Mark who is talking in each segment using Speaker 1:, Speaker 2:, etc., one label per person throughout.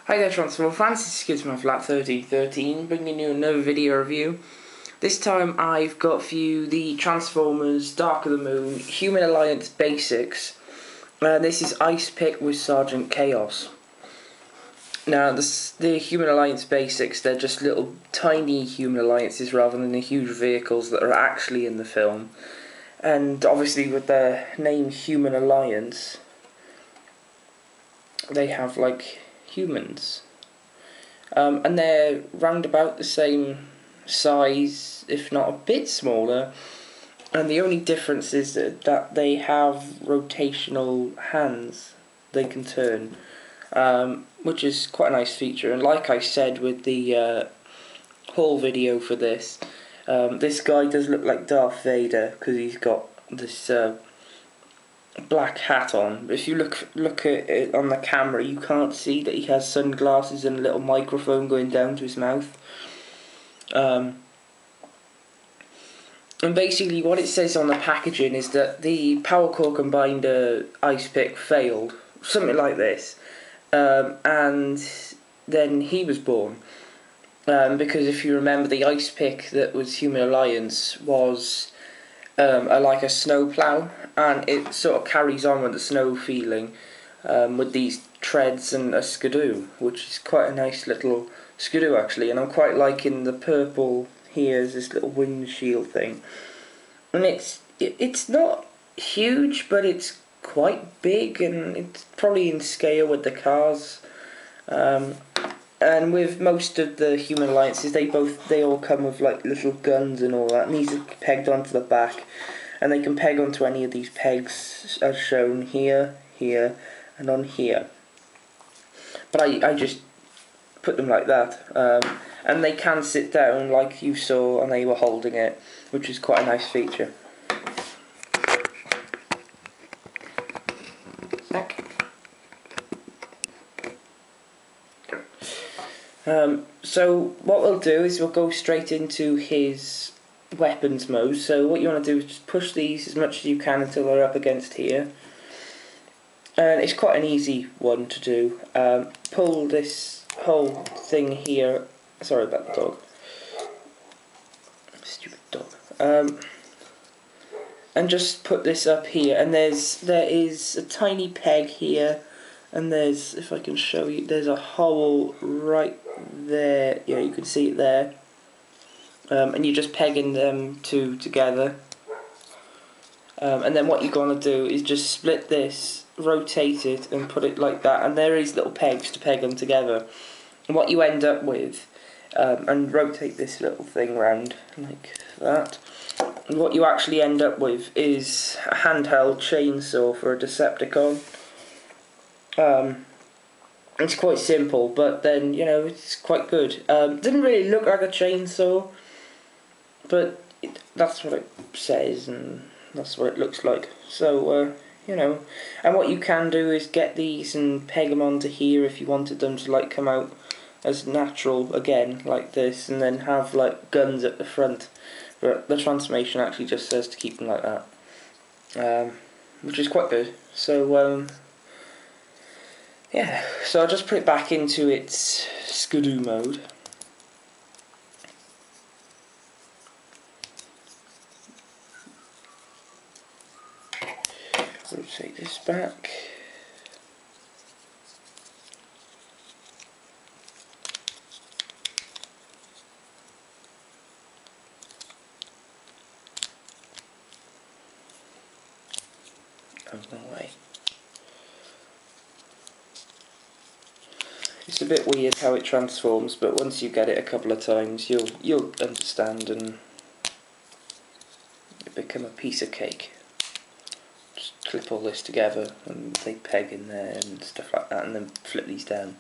Speaker 1: Hi there Transformer fans, this is my Flat 3013 bringing you another video review. This time I've got for you the Transformers Dark of the Moon Human Alliance Basics. This is icepick with Sergeant Chaos. Now the Human Alliance Basics, they're just little tiny human alliances rather than the huge vehicles that are actually in the film. And obviously with their name Human Alliance, they have like humans, and they're round about the same size, if not a bit smaller, and the only difference is that they have rotational hands they can turn, which is quite a nice feature. And like I said with the haul video for this, this guy does look like Darth Vader because he's got this black hat on. But if you look at it on the camera, you can't see that he has sunglasses and a little microphone going down to his mouth. And basically what it says on the packaging is that the power core combiner icepick failed, something like this, and then he was born. Because if you remember, the icepick that was Human Alliance was like a snow plough, and it sort of carries on with the snow feeling, with these treads and a skidoo, which is quite a nice little skidoo actually. And I'm quite liking the purple here as this little windshield thing, and it's not huge, but it's quite big, and it's probably in scale with the cars. And with most of the Human Alliances, they all come with like little guns and all that, and these are pegged onto the back, and they can peg onto any of these pegs as shown here, here, and on here. But I just put them like that, and they can sit down like you saw, and they were holding it, which is quite a nice feature. So what we'll do is we'll go straight into his weapons mode. So what you want to do is just push these as much as you can until they're up against here, and it's quite an easy one to do. Pull this whole thing here, sorry about the dog, stupid dog, and just put this up here, and there is a tiny peg here, and there's, if I can show you, there's a hole right there. Yeah, you can see it there. And you're just pegging them two together. And then what you're going to do is just split this, rotate it, and put it like that. And there is little pegs to peg them together. And what you end up with, and rotate this little thing round like that. And what you actually end up with is a handheld chainsaw for a Decepticon. It's quite simple, but then, you know, it's quite good. Didn't really look like a chainsaw, but that's what it says, and that's what it looks like. So, you know, and what you can do is get these and peg them onto here if you wanted them to, like, come out as natural again, like this, and then have, like, guns at the front. But the transformation actually just says to keep them like that, which is quite good. So, yeah, so I'll just put it back into its skidoo mode. Rotate this back. Out of my way. It's a bit weird how it transforms, but once you get it a couple of times, you'll understand, and it become a piece of cake. Just clip all this together, and they peg in there and stuff like that, and then flip these down.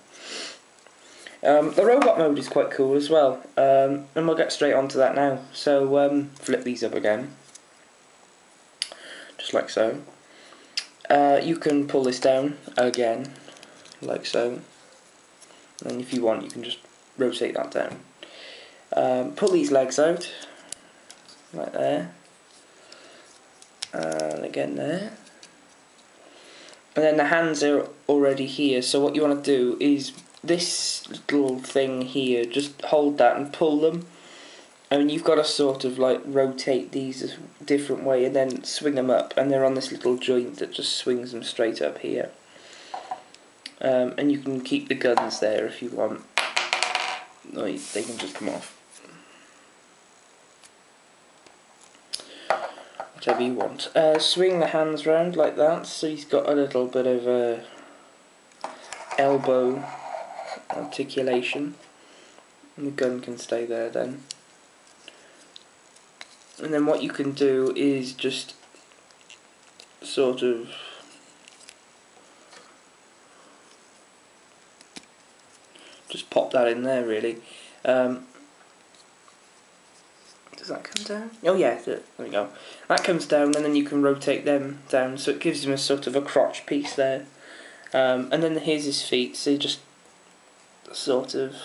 Speaker 1: The robot mode is quite cool as well, and we'll get straight onto that now. So flip these up again, just like so. You can pull this down again, like so. And if you want, you can just rotate that down. Pull these legs out, right there, and again there. And then the hands are already here, so what you want to do is this little thing here, just hold that and pull them. And you've got to sort of like rotate these a different way and then swing them up, and they're on this little joint that just swings them straight up here. And you can keep the guns there if you want. No, they can just come off. Whatever you want. Swing the hands round like that, so he's got a little bit of a elbow articulation, and the gun can stay there then. And then what you can do is just sort of just pop that in there, really. Does that come down? Oh yeah, there we go. That comes down, and then you can rotate them down, so it gives him a sort of a crotch piece there. And then here's his feet, so you just sort of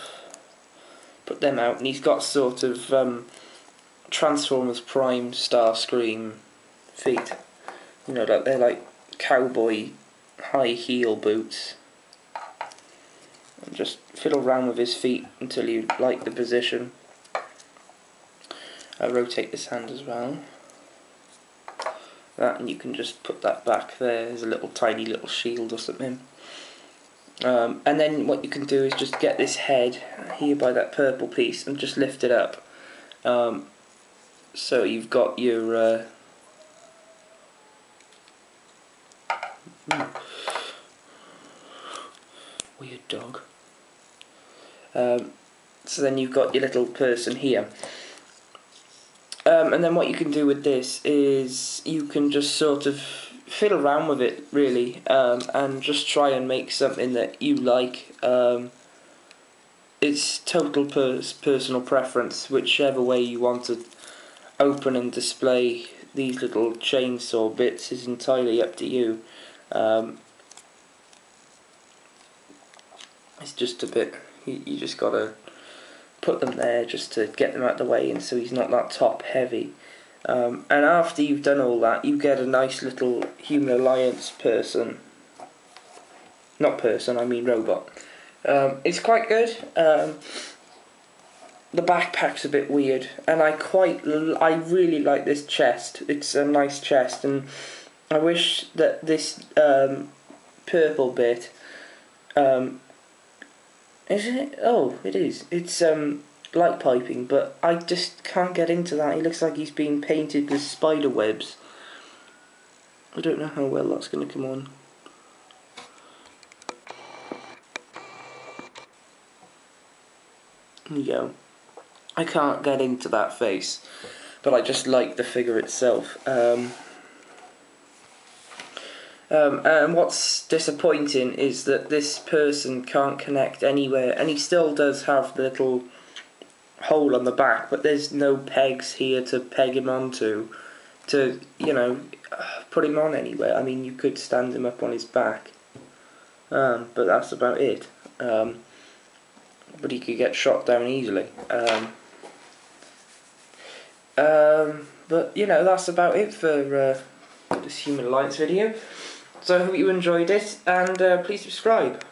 Speaker 1: put them out, and he's got sort of Transformers Prime Starscream feet. You know, like they're like cowboy high heel boots. And just fiddle around with his feet until you like the position. Rotate this hand as well. That, and you can just put that back there as a little tiny little shield or something. And then what you can do is just get this head here by that purple piece and just lift it up. So you've got your weird dog. So then you've got your little person here. And then what you can do with this is you can just sort of fiddle around with it, really, and just try and make something that you like. It's total personal preference, whichever way you want to open and display these little chainsaw bits is entirely up to you. It's just a bit, you just gotta put them there just to get them out of the way, and so he's not that top heavy. And after you've done all that, you get a nice little Human Alliance person. Not person, I mean robot. It's quite good. The backpack's a bit weird, and I really like this chest. It's a nice chest, and I wish that this purple bit, is it? Oh, it is. It's light piping, but I just can't get into that. He looks like he's being painted with spider webs. I don't know how well that's going to come on. There you go. I can't get into that face, but I just like the figure itself. And what's disappointing is that this person can't connect anywhere, and he still does have the little hole on the back, but there's no pegs here to peg him onto to, you know, put him on anywhere. I mean, you could stand him up on his back, but that's about it. But he could get shot down easily. But, you know, that's about it for this Human Alliance video. So I hope you enjoyed it, and please subscribe.